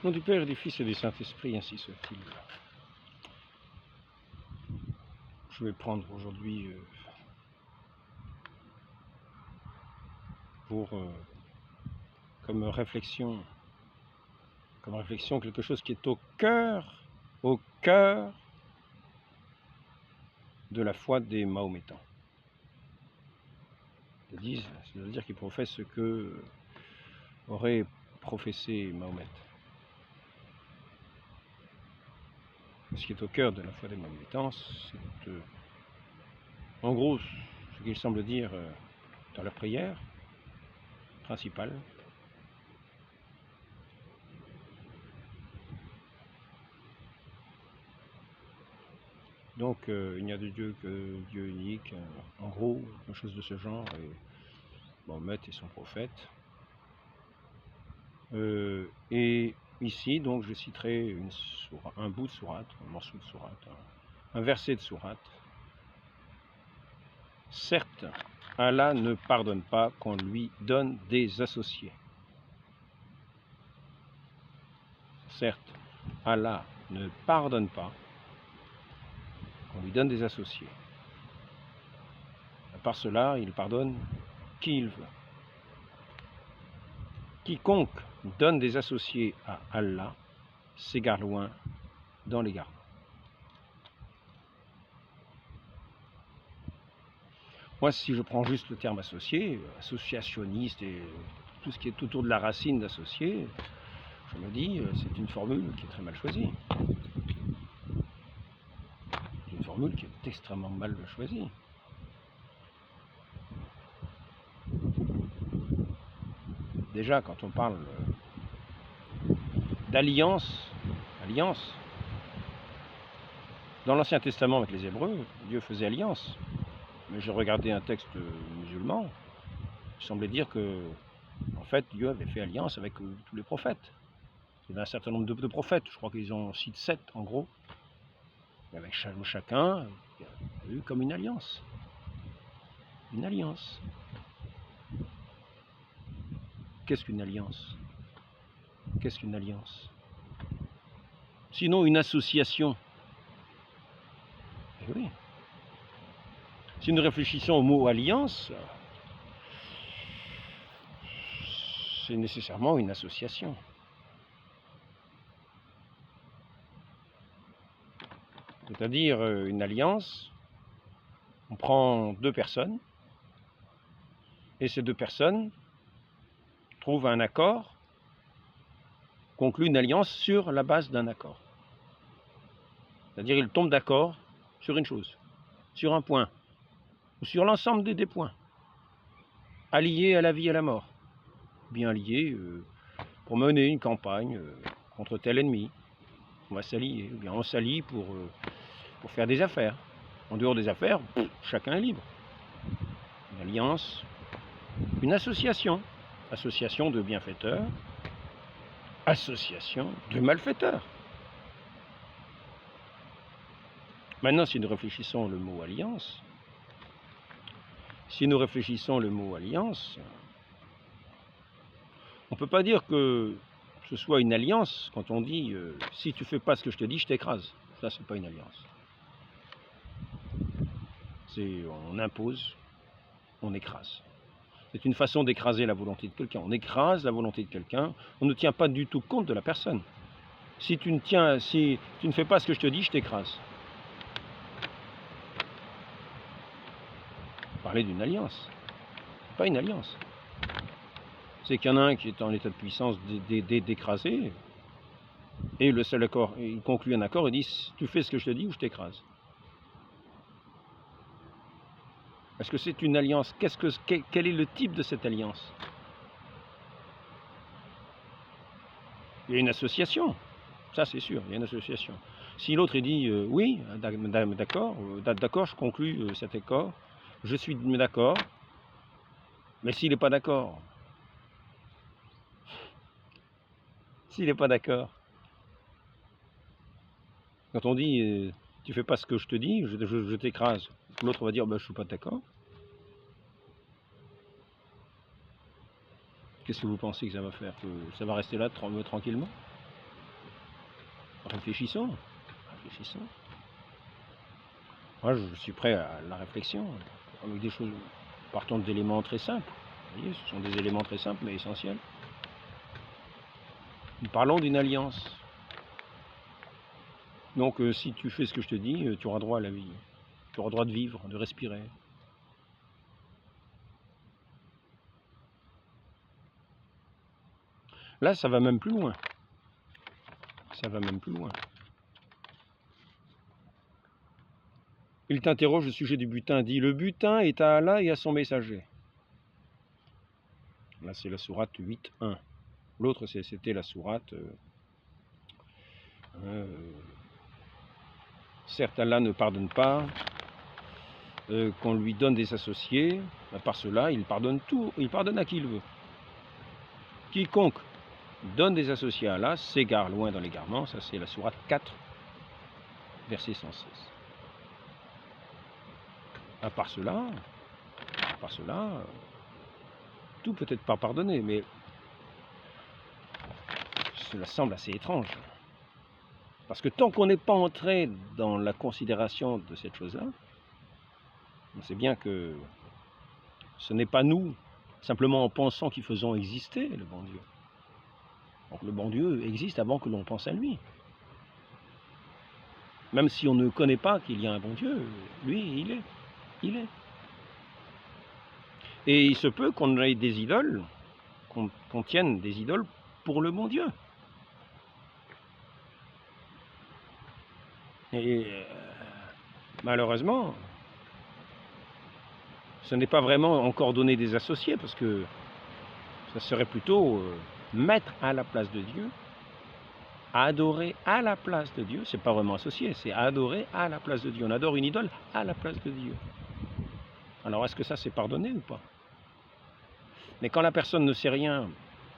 Au nom du Père et du Fils et du Saint-Esprit, ainsi soit-il. Je vais prendre aujourd'hui comme réflexion quelque chose qui est au cœur de la foi des Mahométans. C'est-à-dire qu'ils professent ce que aurait professé Mahomet. Ce qui est au cœur de la foi des Mahométans, c'est en gros ce qu'ils semblent dire dans leur prière principale. Donc il n'y a de Dieu que Dieu unique, en gros, quelque chose de ce genre, et Mahomet est son prophète. Et ici, donc, je citerai un bout de sourate, un morceau de sourate, un verset de sourate. Certes, Allah ne pardonne pas qu'on lui donne des associés. Certes, Allah ne pardonne pas qu'on lui donne des associés. À part cela, il pardonne qui il veut. Quiconque donne des associés à Allah s'égare loin dans l'égarement. Moi, si je prends juste le terme associé, associationniste et tout ce qui est autour de la racine d'associé, je me dis, c'est une formule qui est très mal choisie. C'est une formule qui est extrêmement mal choisie. Déjà, quand on parle d'alliance, dans l'Ancien Testament avec les Hébreux, Dieu faisait alliance. Mais j'ai regardé un texte musulman, il semblait dire que, en fait, Dieu avait fait alliance avec tous les prophètes. Il y avait un certain nombre de prophètes, je crois qu'ils en citent 7 en gros. Et avec chacun, il y a eu comme une alliance. Une alliance. Qu'est-ce qu'une alliance? Qu'est-ce qu'une alliance? Sinon une association. Eh oui. Si nous réfléchissons au mot alliance, c'est nécessairement une association. C'est-à-dire une alliance, on prend deux personnes, et ces deux personnes trouvent un accord, concluent une alliance sur la base d'un accord. C'est-à-dire ils tombent d'accord sur une chose, sur un point, ou sur l'ensemble des points, alliés à la vie et à la mort, bien alliés pour mener une campagne contre tel ennemi. On va s'allier, ou bien on s'allie pour faire des affaires. En dehors des affaires, chacun est libre. Une alliance, une association, association de bienfaiteurs, association de malfaiteurs. Maintenant, si nous réfléchissons le mot alliance, on ne peut pas dire que ce soit une alliance quand on dit si tu fais pas ce que je te dis, je t'écrase. Ça, c'est pas une alliance. On impose, on écrase. C'est une façon d'écraser la volonté de quelqu'un. On écrase la volonté de quelqu'un, on ne tient pas du tout compte de la personne. Si tu ne fais pas ce que je te dis, je t'écrase. Parler d'une alliance, pas une alliance. C'est qu'il y en a un qui est en état de puissance d'écraser, et le seul accord, il conclut un accord et dit tu fais ce que je te dis ou je t'écrase. Est-ce que c'est une alliance? Quel est le type de cette alliance? Il y a une association, ça c'est sûr, il y a une association. Si l'autre dit oui, d'accord, je conclus cet accord, je suis d'accord, mais s'il n'est pas d'accord, quand on dit tu fais pas ce que je te dis, je t'écrase, l'autre va dire je suis pas d'accord. Qu'est-ce que vous pensez que ça va faire? Que ça va rester là tranquillement? Réfléchissons. Réfléchissons. Moi, je suis prêt à la réflexion. Avec des choses, partons d'éléments très simples. Vous voyez, ce sont des éléments très simples mais essentiels. Nous parlons d'une alliance. Donc, si tu fais ce que je te dis, tu auras droit à la vie. Tu auras droit de vivre, de respirer. Là, ça va même plus loin. Ça va même plus loin. Il t'interroge au sujet du butin, dit: le butin est à Allah et à son messager. Là, c'est la sourate 8.1. L'autre, c'était la sourate... certes, Allah ne pardonne pas, qu'on lui donne des associés, par cela, il pardonne tout, il pardonne à qui il veut. Quiconque donne des associés à Allah s'égare loin dans l'égarement, ça c'est la sourate 4, verset 116. À part cela, tout peut être pas pardonné, mais cela semble assez étrange. Parce que tant qu'on n'est pas entré dans la considération de cette chose-là, on sait bien que ce n'est pas nous, simplement en pensant qu'ils faisons exister le bon Dieu. Donc le bon Dieu existe avant que l'on pense à lui. Même si on ne connaît pas qu'il y a un bon Dieu, lui, il est. Il est. Et il se peut qu'on ait des idoles, qu'on tienne des idoles pour le bon Dieu. Et malheureusement, ce n'est pas vraiment encore donner des associés, parce que ça serait plutôt mettre à la place de Dieu, adorer à la place de Dieu. C'est pas vraiment associé, c'est adorer à la place de Dieu. On adore une idole à la place de Dieu. Alors est-ce que ça c'est pardonné ou pas? Mais quand la personne ne sait rien,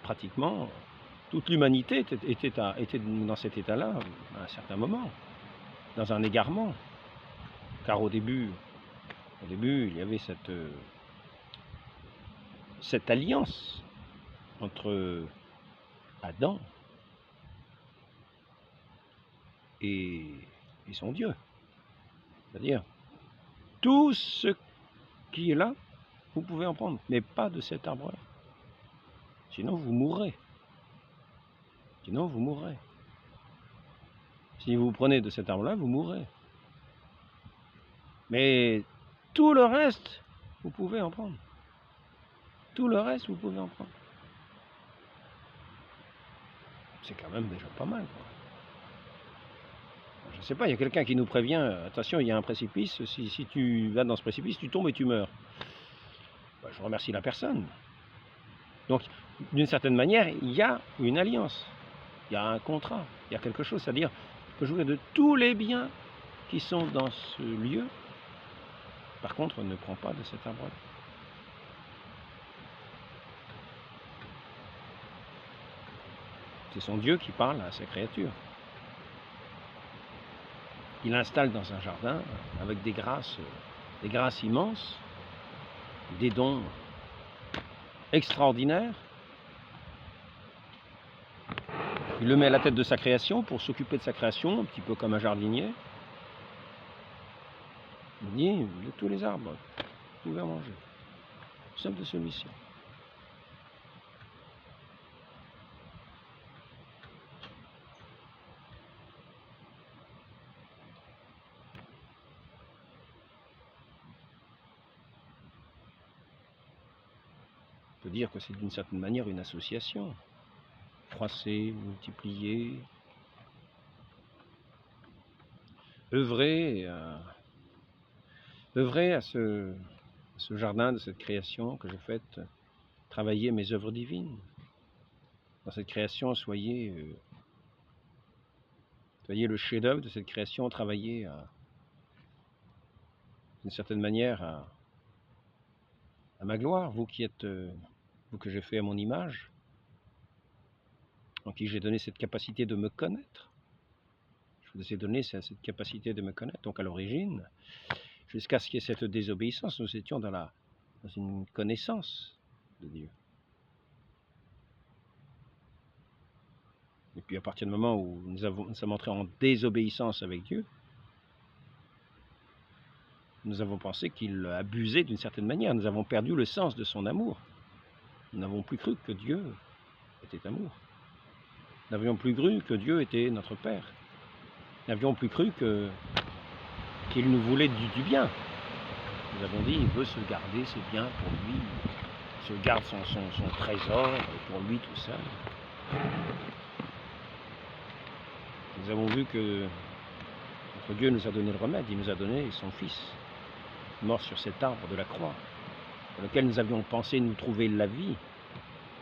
pratiquement, toute l'humanité était dans cet état-là à un certain moment, dans un égarement. Car au début il y avait cette alliance entre Adam et son Dieu. C'est-à-dire, tout ce qui est là, vous pouvez en prendre, mais pas de cet arbre-là. Sinon, vous mourrez. Sinon, vous mourrez. Si vous prenez de cet arbre-là, vous mourrez. Mais tout le reste, vous pouvez en prendre. Tout le reste, vous pouvez en prendre. C'est quand même déjà pas mal, quoi. Je ne sais pas, il y a quelqu'un qui nous prévient, attention, il y a un précipice, si tu vas dans ce précipice, tu tombes et tu meurs. Ben, je remercie la personne. Donc, d'une certaine manière, il y a une alliance, il y a un contrat, il y a quelque chose, c'est-à-dire, je peux jouir de tous les biens qui sont dans ce lieu. Par contre, ne prends pas de cet arbre-là. C'est son Dieu qui parle à sa créature. Il l'installe dans un jardin avec des grâces immenses, des dons extraordinaires. Il le met à la tête de sa création pour s'occuper de sa création, un petit peu comme un jardinier. Il dit, de tous les arbres, vous pouvez en manger, sauf de celui-ci. On peut dire que c'est d'une certaine manière une association. Froisser, multiplier, œuvrer à ce jardin de cette création que je fais, travailler mes œuvres divines. Dans cette création, soyez le chef-d'œuvre de cette création, travaillez d'une certaine manière à ma gloire, vous qui êtes, vous que j'ai fait à mon image, en qui j'ai donné cette capacité de me connaître. Je vous ai donné cette capacité de me connaître. Donc à l'origine, jusqu'à ce qu'il y ait cette désobéissance, nous étions dans une connaissance de Dieu. Et puis à partir du moment où nous sommes entrés en désobéissance avec Dieu, nous avons pensé qu'il abusait d'une certaine manière. Nous avons perdu le sens de son amour. Nous n'avons plus cru que Dieu était amour. Nous n'avions plus cru que Dieu était notre Père. Nous n'avions plus cru qu'il nous voulait du bien. Nous avons dit, il veut se garder ses biens pour lui. Il se garde son trésor pour lui tout seul. Nous avons vu que notre Dieu nous a donné le remède. Il nous a donné son Fils, mort sur cet arbre de la croix, dans lequel nous avions pensé nous trouver la vie.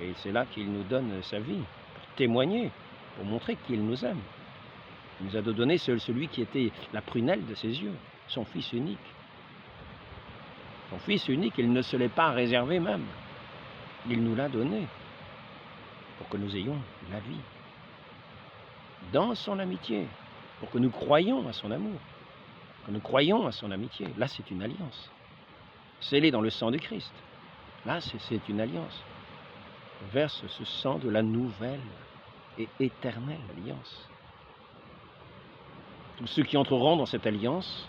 Et c'est là qu'il nous donne sa vie, pour témoigner, pour montrer qu'il nous aime. Il nous a donné celui qui était la prunelle de ses yeux, son Fils unique. Son Fils unique, il ne se l'est pas réservé même. Il nous l'a donné pour que nous ayons la vie. Dans son amitié, pour que nous croyions à son amour, que nous croyons à son amitié. Là, c'est une alliance. Scellée dans le sang de Christ. Là, c'est une alliance. On verse ce sang de la nouvelle et éternelle alliance. Tous ceux qui entreront dans cette alliance,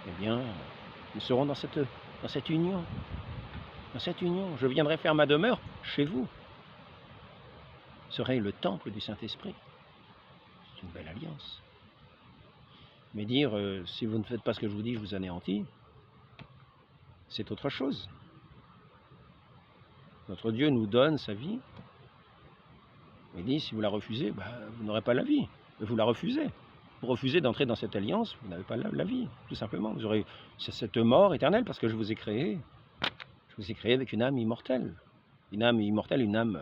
eh bien, nous serons dans cette union. Dans cette union. Je viendrai faire ma demeure chez vous. Ce serait le temple du Saint-Esprit. C'est une belle alliance. Mais dire, si vous ne faites pas ce que je vous dis, je vous anéantis, c'est autre chose. Notre Dieu nous donne sa vie. Il dit, si vous la refusez, vous n'aurez pas la vie. Vous la refusez. Vous refusez d'entrer dans cette alliance, vous n'avez pas la vie, tout simplement. Vous aurez cette mort éternelle parce que je vous ai créé. Je vous ai créé avec une âme immortelle. Une âme immortelle, une âme,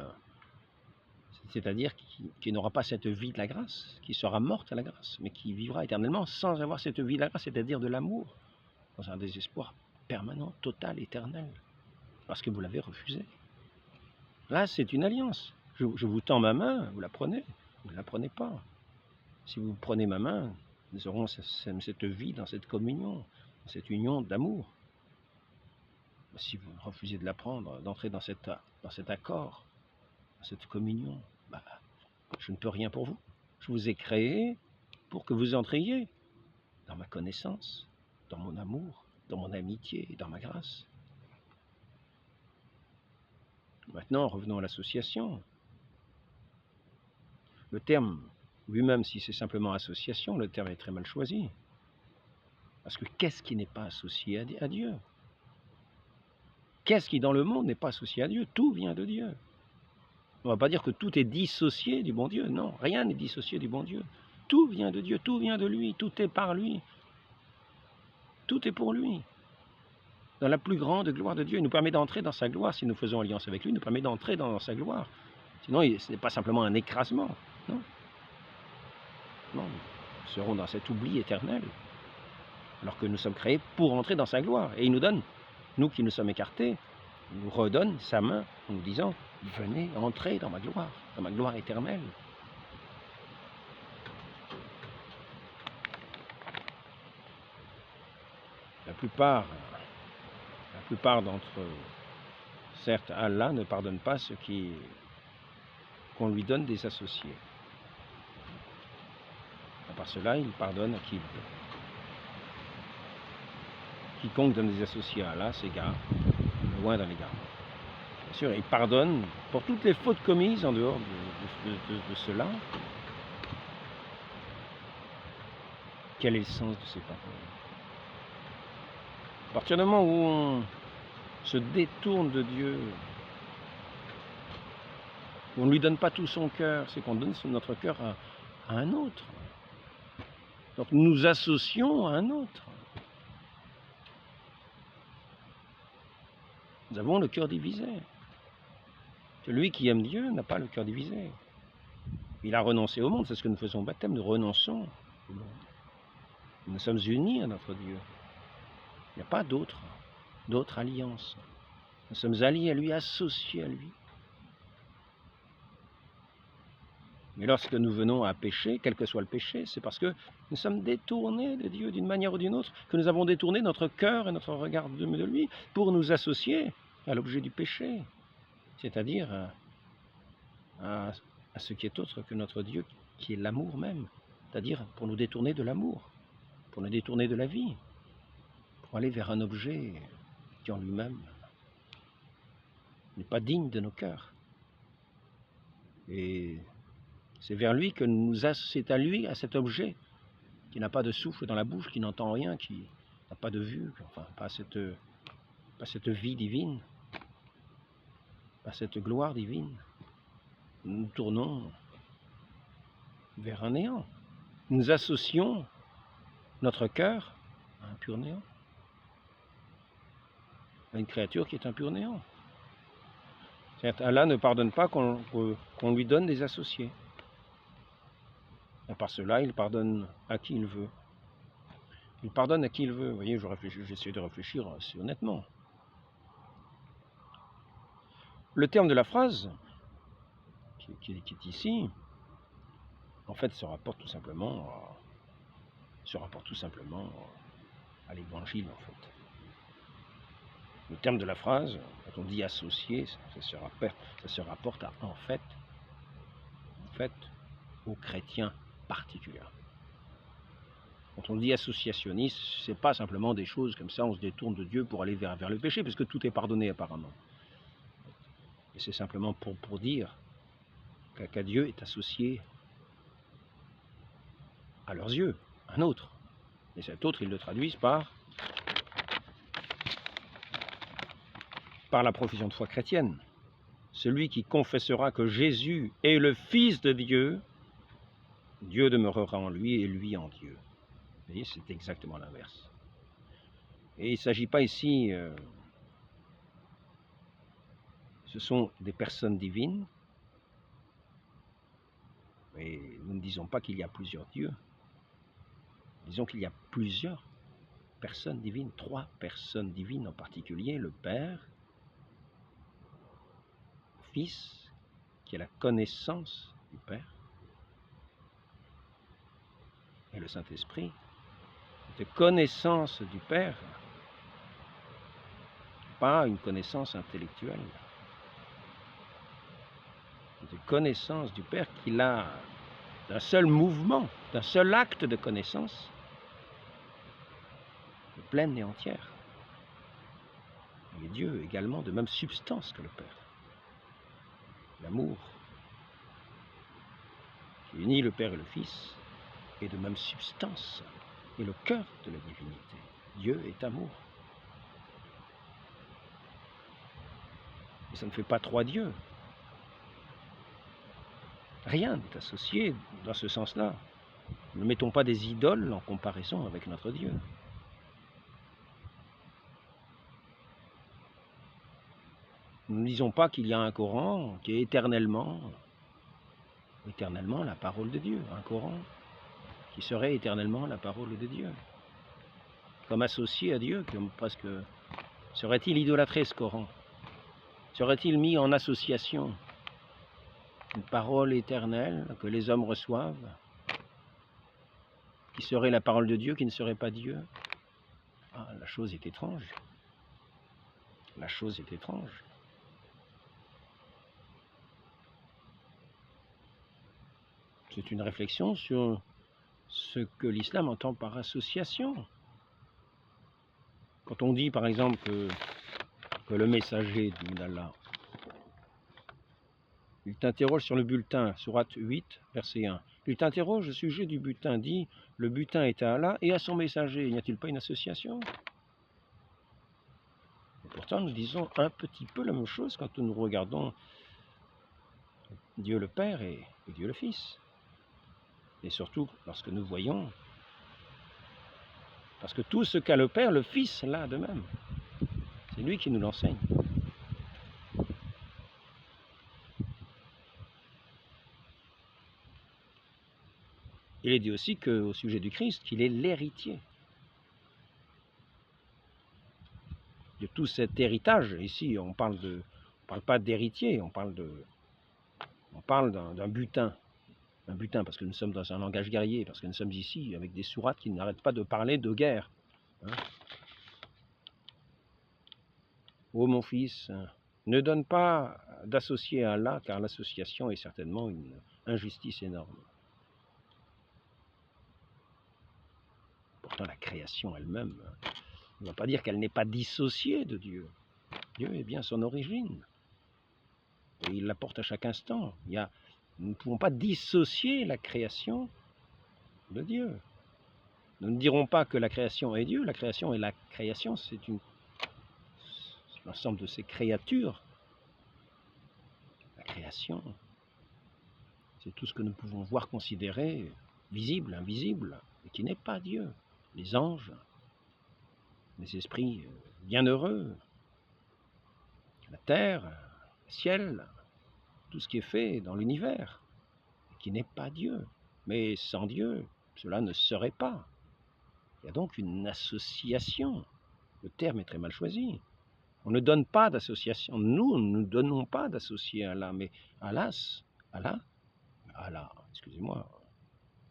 c'est-à-dire qui n'aura pas cette vie de la grâce, qui sera morte à la grâce, mais qui vivra éternellement sans avoir cette vie de la grâce, c'est-à-dire de l'amour, dans un désespoir permanent, total, éternel, parce que vous l'avez refusé. Là, c'est une alliance. Je vous tends ma main, vous la prenez, vous ne la prenez pas. Si vous prenez ma main, nous aurons cette vie dans cette communion, dans cette union d'amour. Si vous refusez de la prendre, d'entrer dans cet accord, dans cette communion, je ne peux rien pour vous. Je vous ai créé pour que vous entriez dans ma connaissance, dans mon amour, dans mon amitié et dans ma grâce. Maintenant, revenons à l'association. Le terme lui-même, si c'est simplement association, le terme est très mal choisi. Parce que qu'est-ce qui n'est pas associé à Dieu? Qu'est-ce qui dans le monde n'est pas associé à Dieu? Tout vient de Dieu. On ne va pas dire que tout est dissocié du bon Dieu. Non, rien n'est dissocié du bon Dieu. Tout vient de Dieu, tout vient de lui, tout est par lui. Tout est pour lui. Dans la plus grande gloire de Dieu, il nous permet d'entrer dans sa gloire. Si nous faisons alliance avec lui, il nous permet d'entrer dans sa gloire. Sinon, ce n'est pas simplement un écrasement. Non. Non, nous serons dans cet oubli éternel. Alors que nous sommes créés pour entrer dans sa gloire. Et il nous donne, nous qui nous sommes écartés, il nous redonne sa main en nous disant, venez entrer dans ma gloire éternelle. La plupart d'entre eux, certes, Allah ne pardonne pas ceux qu'on lui donne des associés. À part cela, il pardonne à qui il veut. Quiconque donne des associés à Allah s'égare, loin dans l'égarement. Bien sûr, il pardonne pour toutes les fautes commises en dehors de cela. Quel est le sens de ces paroles? À partir du moment où on se détourne de Dieu, où on ne lui donne pas tout son cœur, c'est qu'on donne notre cœur à un autre. Donc nous nous associons à un autre. Nous avons le cœur divisé. Celui qui aime Dieu n'a pas le cœur divisé. Il a renoncé au monde, c'est ce que nous faisons au baptême, nous renonçons au monde. Nous sommes unis à notre Dieu. Il n'y a pas d'autre alliance. Nous sommes alliés à lui, associés à lui. Mais lorsque nous venons à pécher, quel que soit le péché, c'est parce que nous sommes détournés de Dieu d'une manière ou d'une autre, que nous avons détourné notre cœur et notre regard de lui pour nous associer à l'objet du péché, c'est-à-dire à à ce qui est autre que notre Dieu, qui est l'amour même, c'est-à-dire pour nous détourner de l'amour, pour nous détourner de la vie, pour aller vers un objet qui en lui-même n'est pas digne de nos cœurs. Et c'est vers lui que c'est à lui, à cet objet, qui n'a pas de souffle dans la bouche, qui n'entend rien, qui n'a pas de vue, enfin pas cette vie divine, pas cette gloire divine. Nous nous tournons vers un néant. Nous associons notre cœur à un pur néant, à une créature qui est un pur néant. Certes, Allah ne pardonne pas qu'on lui donne des associés. Et par cela, il pardonne à qui il veut. Il pardonne à qui il veut. Vous voyez, j'essaie de réfléchir assez honnêtement. Le terme de la phrase, qui est ici, en fait, se rapporte tout simplement à l'évangile, en fait. Le terme de la phrase, quand on dit associé, ça se rapporte à, en fait, aux chrétiens particulièrement. Quand on dit associationniste, c'est pas simplement des choses comme ça, on se détourne de Dieu pour aller vers le péché, parce que tout est pardonné apparemment. Et c'est simplement pour dire qu'un Dieu est associé à leurs yeux, un autre. Et cet autre, ils le traduisent par la profession de foi chrétienne. Celui qui confessera que Jésus est le Fils de Dieu, Dieu demeurera en lui et lui en Dieu. Vous voyez, c'est exactement l'inverse. Et il ne s'agit pas ici, ce sont des personnes divines, mais nous ne disons pas qu'il y a plusieurs dieux. Disons qu'il y a plusieurs personnes divines, 3 personnes divines en particulier, le Père, le Fils, qui est la connaissance du Père, et le Saint-Esprit, de connaissance du Père, pas une connaissance intellectuelle, de connaissance du Père qu'il a d'un seul mouvement, d'un seul acte de connaissance, pleine et entière. Il est Dieu également de même substance que le Père. L'amour qui unit le Père et le Fils est de même substance et le cœur de la divinité. Dieu est amour. Et ça ne fait pas 3 dieux. Rien n'est associé dans ce sens-là. Ne mettons pas des idoles en comparaison avec notre Dieu. Nous ne disons pas qu'il y a un Coran qui est éternellement la parole de Dieu. Un Coran qui serait éternellement la parole de Dieu. Comme associé à Dieu, comme presque... Serait-il idolâtré ce Coran? Serait-il mis en association une parole éternelle que les hommes reçoivent, qui serait la parole de Dieu, qui ne serait pas Dieu? Ah, la chose est étrange. La chose est étrange. C'est une réflexion sur ce que l'islam entend par association. Quand on dit par exemple que le messager d'Allah, il t'interroge sur le bulletin, sourate 8, verset 1. Il t'interroge au sujet du butin, dit le butin est à Allah et à son messager. N'y a-t-il pas une association? Et pourtant, nous disons un petit peu la même chose quand nous regardons Dieu le Père et Dieu le Fils. Et surtout lorsque nous voyons, parce que tout ce qu'a le Père, le Fils l'a de même. C'est lui qui nous l'enseigne. Il est dit aussi qu'au sujet du Christ, qu'il est l'héritier de tout cet héritage. Ici, on parle pas d'héritier, on parle d'un butin. Un butin, parce que nous sommes dans un langage guerrier, parce que nous sommes ici avec des sourates qui n'arrêtent pas de parler de guerre. Ô mon fils, ne donne pas d'associer à Allah, car l'association est certainement une injustice énorme. Pourtant, la création elle-même, on ne va pas dire qu'elle n'est pas dissociée de Dieu. Dieu est bien son origine. Et il la porte à chaque instant. Nous ne pouvons pas dissocier la création de Dieu. Nous ne dirons pas que la création est Dieu. La création est la création, c'est l'ensemble de ces créatures. La création, c'est tout ce que nous pouvons voir, considérer, visible, invisible, et qui n'est pas Dieu. Les anges, les esprits bienheureux, la terre, le ciel, tout ce qui est fait dans l'univers, qui n'est pas Dieu. Mais sans Dieu, cela ne serait pas. Il y a donc une association. Le terme est très mal choisi. On ne donne pas d'association. Nous ne donnons pas d'associer à Allah, mais Allah, excusez-moi,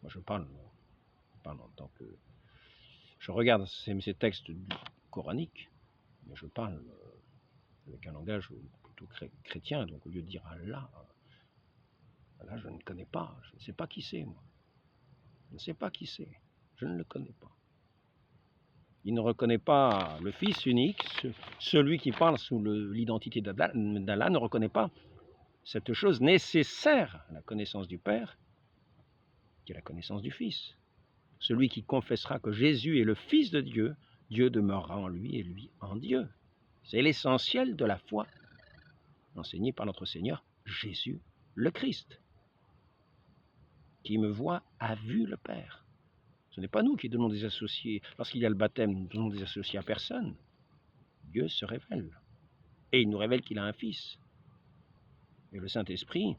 moi je parle en tant que... Je regarde ces textes coraniques, mais je parle avec un langage plutôt chrétien, donc au lieu de dire Allah, je ne connais pas, je ne sais pas qui c'est, moi. Je ne sais pas qui c'est, je ne le connais pas. Il ne reconnaît pas le Fils unique, celui qui parle sous l'identité d'Allah ne reconnaît pas cette chose nécessaire à la connaissance du Père, qui est la connaissance du Fils. Celui qui confessera que Jésus est le Fils de Dieu, Dieu demeurera en lui et lui en Dieu. C'est l'essentiel de la foi enseignée par notre Seigneur Jésus le Christ. Qui me voit a vu le Père. Ce n'est pas nous qui donnons des associés. Lorsqu'il y a le baptême, nous ne donnons des associés à personne. Dieu se révèle. Et il nous révèle qu'il a un Fils. Et le Saint-Esprit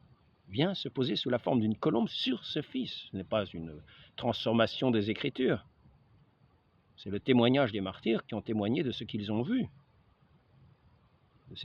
vient se poser sous la forme d'une colombe sur ce Fils. Ce n'est pas une transformation des Écritures. C'est le témoignage des martyrs qui ont témoigné de ce qu'ils ont vu.